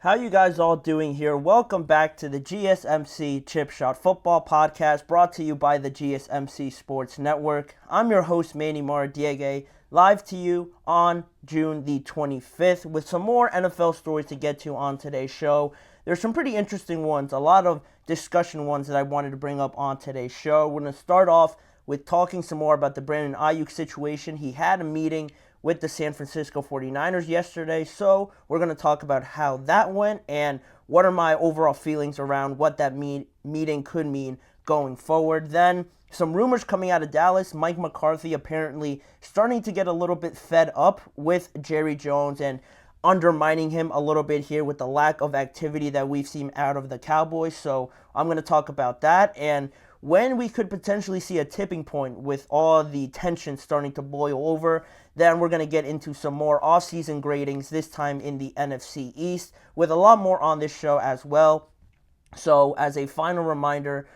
How you guys all doing here? Welcome back to the GSMC Chip Shot Football Podcast, brought to you by the GSMC Sports Network. I'm your host, Manny Maradiege, live to you on June the 25th with some more NFL stories to get to on today's show. There's some pretty interesting ones, a lot of discussion ones that I wanted to bring up on today's show. We're going to start off with talking some more about the Brandon Aiyuk situation. He had a meeting with the San Francisco 49ers yesterday, so we're going to talk about how that went and what are my overall feelings around what that meeting could mean going forward. Then some rumors coming out of Dallas. Mike McCarthy apparently starting to get a little bit fed up with Jerry Jones and undermining him a little bit here with the lack of activity that we've seen out of the Cowboys. So I'm going to talk about that and when we could potentially see a tipping point with all the tension starting to boil over. Then we're going to get into some more off-season gradings, this time in the NFC East, with a lot more on this show as well. So as a final reminder,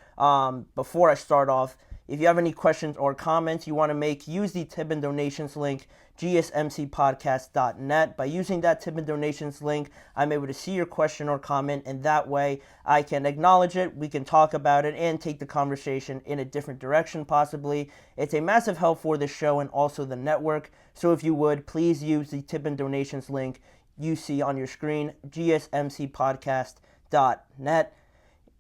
before I start off, if you have any questions or comments you want to make, use the tip and donations link, GSMCPodcast.net. By using that tip and donations link, I'm able to see your question or comment, and that way I can acknowledge it, we can talk about it, and take the conversation in a different direction possibly. It's a massive help for the show and also the network, so if you would, please use the tip and donations link you see on your screen, GSMCPodcast.net.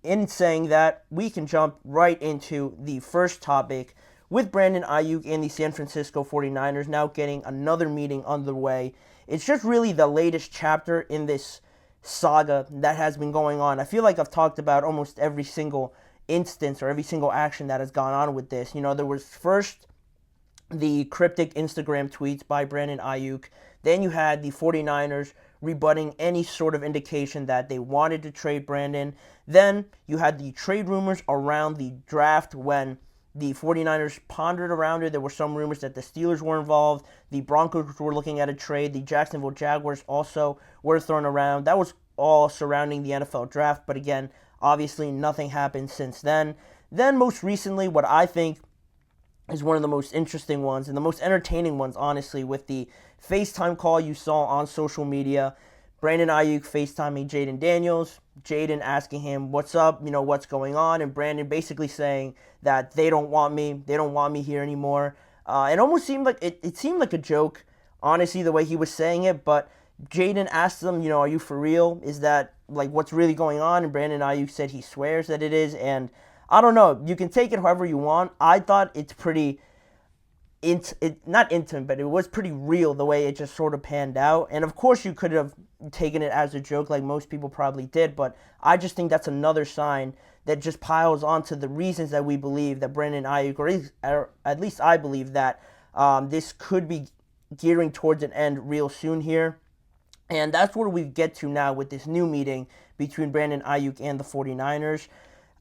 In saying that, we can jump right into the first topic with Brandon Aiyuk and the San Francisco 49ers now getting another meeting underway. It's just really the latest chapter in this saga that has been going on. I feel like I've talked about almost every single instance or every single action that has gone on with this. You know, there was first the cryptic Instagram tweets by Brandon Aiyuk. Then you had the 49ers rebutting any sort of indication that they wanted to trade Brandon. Then you had the trade rumors around the draft when the 49ers pondered around it. There were some rumors that the Steelers were involved. The Broncos were looking at a trade. The Jacksonville Jaguars also were thrown around. That was all surrounding the NFL draft. But again, obviously nothing happened since then. Then most recently, what I think is one of the most interesting ones and the most entertaining ones, honestly, with the FaceTime call you saw on social media. Brandon Aiyuk FaceTiming Jaden Daniels, Jaden asking him, what's up, what's going on, and Brandon basically saying that they don't want me here anymore. It almost seemed like, it seemed like a joke, honestly, the way he was saying it, but Jaden asked him, are you for real? Is that, what's really going on? And Brandon Aiyuk said he swears that it is, and I don't know, you can take it however you want. I thought it's pretty not intimate, but it was pretty real the way it just sort of panned out. And of course you could have taken it as a joke like most people probably did, but I just think that's another sign that just piles onto the reasons that we believe that Brandon Aiyuk, or at least I believe that this could be gearing towards an end real soon here. And that's where we get to now with this new meeting between Brandon Aiyuk and the 49ers.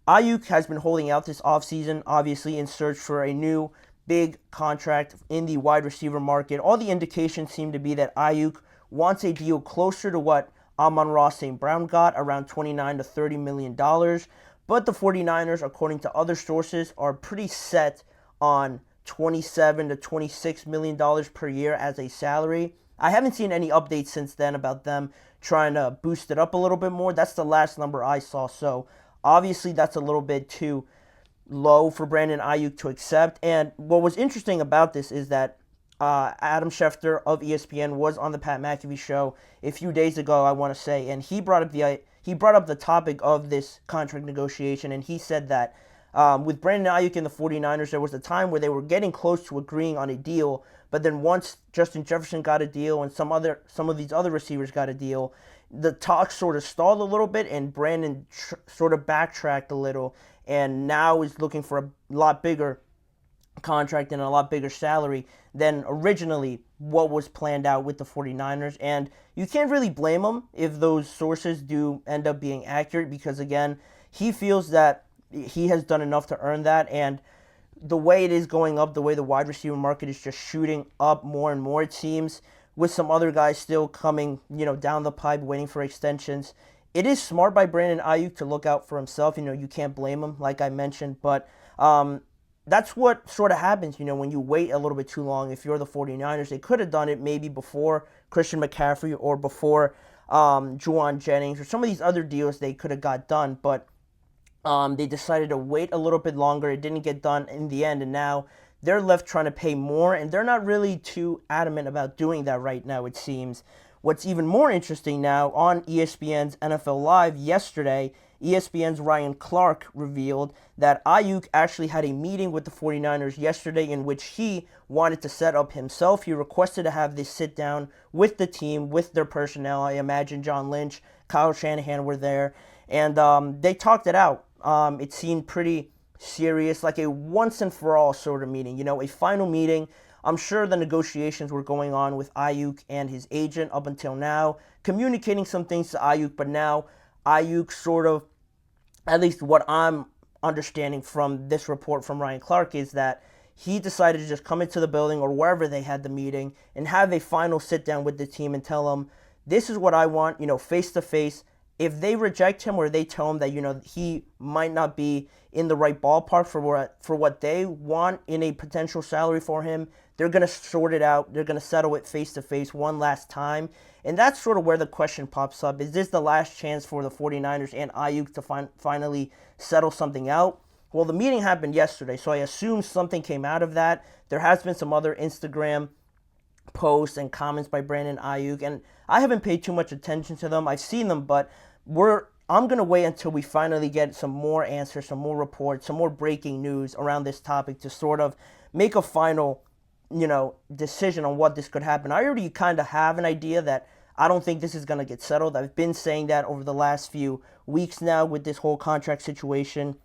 Aiyuk has been holding out this offseason, obviously in search for a new big contract in the wide receiver market. All the indications seem to be that Aiyuk wants a deal closer to what Amon-Ra St. Brown got, around $29 to $30 million. But the 49ers, according to other sources, are pretty set on $27 to $26 million per year as a salary. I haven't seen any updates since then about them trying to boost it up a little bit more. That's the last number I saw, so obviously that's a little bit too low for Brandon Aiyuk to accept. And what was interesting about this is that Adam Schefter of ESPN was on the Pat McAfee show a few days ago, I want to say, and he brought up the topic of this contract negotiation, and he said that with Brandon Aiyuk and the 49ers, there was a time where they were getting close to agreeing on a deal, but then once Justin Jefferson got a deal and some of these other receivers got a deal, the talks sort of stalled a little bit, and Brandon sort of backtracked a little, and now is looking for a lot bigger contract and a lot bigger salary than originally what was planned out with the 49ers. And you can't really blame him if those sources do end up being accurate, because again, he feels that he has done enough to earn that, and the way it is going up, the way the wide receiver market is just shooting up more and more, it seems, with some other guys still coming, down the pipe waiting for extensions. It is smart by Brandon Aiyuk to look out for himself. You can't blame him, like I mentioned, but that's what sort of happens, when you wait a little bit too long. If you're the 49ers, they could have done it maybe before Christian McCaffrey or before Juwan Jennings, or some of these other deals they could have got done, but they decided to wait a little bit longer. It didn't get done in the end, and now they're left trying to pay more, and they're not really too adamant about doing that right now, it seems. What's even more interesting now, on ESPN's NFL Live yesterday, ESPN's Ryan Clark revealed that Aiyuk actually had a meeting with the 49ers yesterday in which he wanted to set up himself. He requested to have this sit down with the team, with their personnel. I imagine John Lynch, Kyle Shanahan were there, and they talked it out. It seemed pretty serious, like a once and for all sort of meeting, a final meeting. I'm sure the negotiations were going on with Aiyuk and his agent up until now, communicating some things to Aiyuk, but now Aiyuk sort of, at least what I'm understanding from this report from Ryan Clark, is that he decided to just come into the building or wherever they had the meeting and have a final sit down with the team and tell them, this is what I want, face to face. If they reject him or they tell him that, he might not be in the right ballpark for what they want in a potential salary for him, they're going to sort it out. They're going to settle it face to face one last time. And that's sort of where the question pops up. Is this the last chance for the 49ers and Aiyuk to finally settle something out? Well, the meeting happened yesterday, so I assume something came out of that. There has been some other Instagram posts and comments by Brandon Aiyuk, and I haven't paid too much attention to them. I've seen them, but I'm going to wait until we finally get some more answers, some more reports, some more breaking news around this topic to sort of make a final, decision on what this could happen. I already kind of have an idea that I don't think this is going to get settled. I've been saying that over the last few weeks now with this whole contract situation.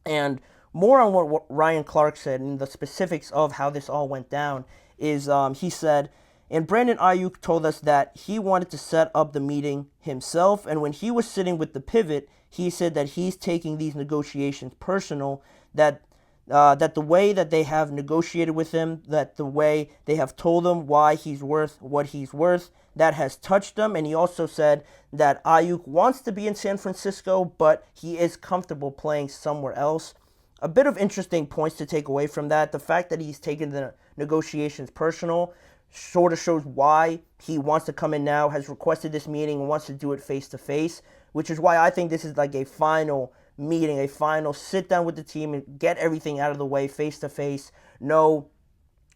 And more on what Ryan Clark said and the specifics of how this all went down is he said, and Brandon Aiyuk told us that he wanted to set up the meeting himself, and when he was sitting with the pivot, he said that he's taking these negotiations personal, that the way that they have negotiated with him, that the way they have told him why he's worth what he's worth, that has touched him. And he also said that Aiyuk wants to be in San Francisco, but he is comfortable playing somewhere else. A bit of interesting points to take away from that. The fact that he's taken the negotiations personal sort of shows why he wants to come in now, has requested this meeting, and wants to do it face-to-face, which is why I think this is like a final meeting, a final sit-down with the team and get everything out of the way face-to-face. No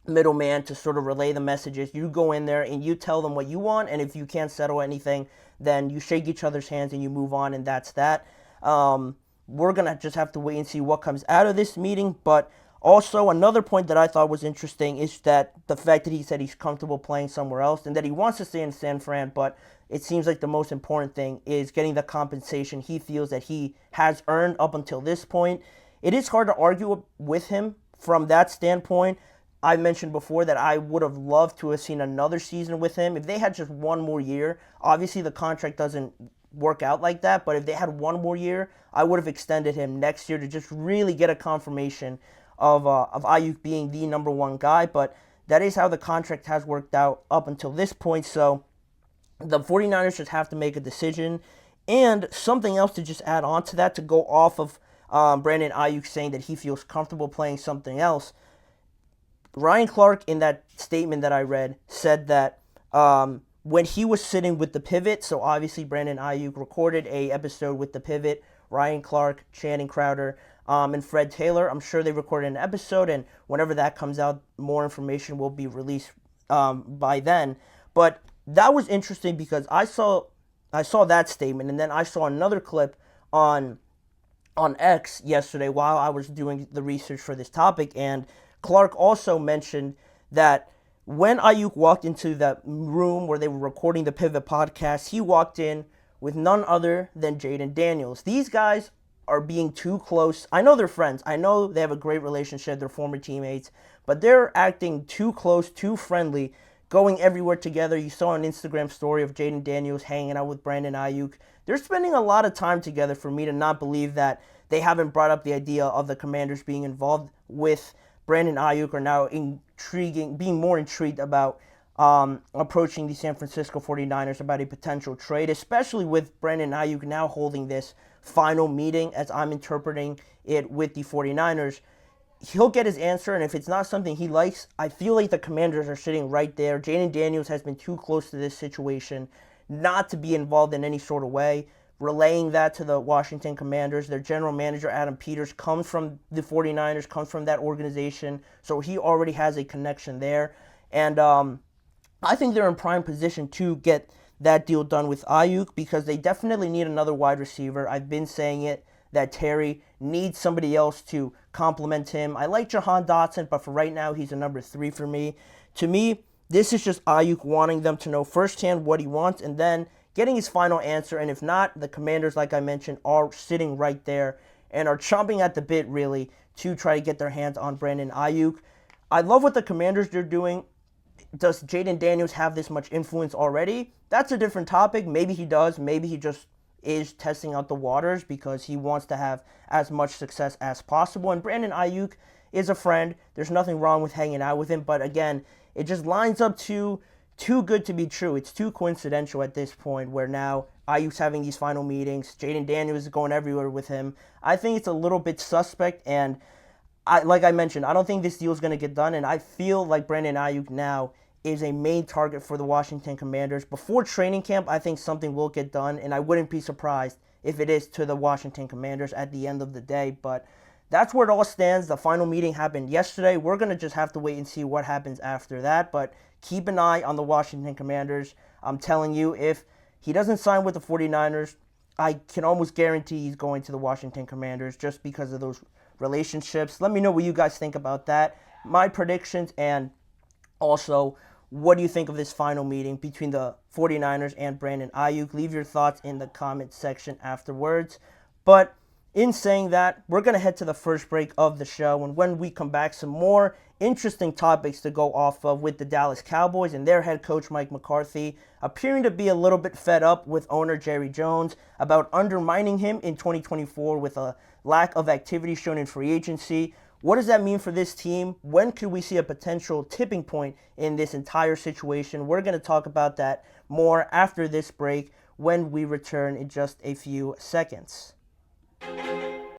middleman to sort of relay the messages. You go in there and you tell them what you want, and if you can't settle anything, then you shake each other's hands and you move on, and that's that. We're going to just have to wait and see what comes out of this meeting, but also, another point that I thought was interesting is that the fact that he said he's comfortable playing somewhere else and that he wants to stay in San Fran, but it seems like the most important thing is getting the compensation he feels that he has earned up until this point. It is hard to argue with him from that standpoint. I mentioned before that I would have loved to have seen another season with him. If they had just one more year, obviously the contract doesn't work out like that, but if they had one more year, I would have extended him next year to just really get a confirmation of Aiyuk being the number one guy, but that is how the contract has worked out up until this point, so the 49ers just have to make a decision. And something else to just add on to that, to go off of Brandon Aiyuk saying that he feels comfortable playing something else, Ryan Clark, in that statement that I read, said that when he was sitting with the pivot, so obviously Brandon Aiyuk recorded a episode with the pivot, Ryan Clark, Channing Crowder, and Fred Taylor. I'm sure they recorded an episode, and whenever that comes out, more information will be released by then. But that was interesting because I saw that statement, and then I saw another clip on X yesterday while I was doing the research for this topic, and Clark also mentioned that when Aiyuk walked into that room where they were recording the Pivot podcast, he walked in with none other than Jaden Daniels. These guys are being too close. I know they're friends. I know they have a great relationship. They're former teammates. But they're acting too close, too friendly, going everywhere together. You saw an Instagram story of Jaden Daniels hanging out with Brandon Aiyuk. They're spending a lot of time together for me to not believe that they haven't brought up the idea of the Commanders being involved with Brandon Aiyuk, or now being more intrigued about approaching the San Francisco 49ers about a potential trade, especially with Brandon Aiyuk now holding this final meeting, as I'm interpreting it, with the 49ers. He'll get his answer, and if it's not something he likes, I feel like the Commanders are sitting right there. Jaden Daniels has been too close to this situation not to be involved in any sort of way, relaying that to the Washington Commanders. Their general manager, Adam Peters, comes from the 49ers, comes from that organization, so he already has a connection there. And I think they're in prime position to get that deal done with Aiyuk because they definitely need another wide receiver. I've been saying it that Terry needs somebody else to complement him. I like Jahan Dotson, but for right now, he's a number 3 for me. To me, this is just Aiyuk wanting them to know firsthand what he wants and then getting his final answer. And if not, the Commanders, like I mentioned, are sitting right there and are chomping at the bit, really, to try to get their hands on Brandon Aiyuk. I love what the Commanders are doing. Does Jaden Daniels have this much influence already? That's a different topic. Maybe he does. Maybe he just is testing out the waters because he wants to have as much success as possible. And Brandon Aiyuk is a friend. There's nothing wrong with hanging out with him. But again, it just lines up too good to be true. It's too coincidental at this point where now Aiyuk's having these final meetings. Jaden Daniels is going everywhere with him. I think it's a little bit suspect. And like I mentioned, I don't think this deal is going to get done. And I feel like Brandon Aiyuk now is a main target for the Washington Commanders. Before training camp, I think something will get done, and I wouldn't be surprised if it is to the Washington Commanders at the end of the day. But that's where it all stands. The final meeting happened yesterday. We're going to just have to wait and see what happens after that. But keep an eye on the Washington Commanders. I'm telling you, if he doesn't sign with the 49ers, I can almost guarantee he's going to the Washington Commanders just because of those relationships. Let me know what you guys think about that. My predictions, and also what do you think of this final meeting between the 49ers and Brandon Aiyuk? Leave your thoughts in the comment section afterwards. But in saying that, we're going to head to the first break of the show. And when we come back, some more interesting topics to go off of with the Dallas Cowboys and their head coach, Mike McCarthy, appearing to be a little bit fed up with owner Jerry Jones about undermining him in 2024 with a lack of activity shown in free agency. What does that mean for this team? When could we see a potential tipping point in this entire situation? We're going to talk about that more after this break when we return in just a few seconds.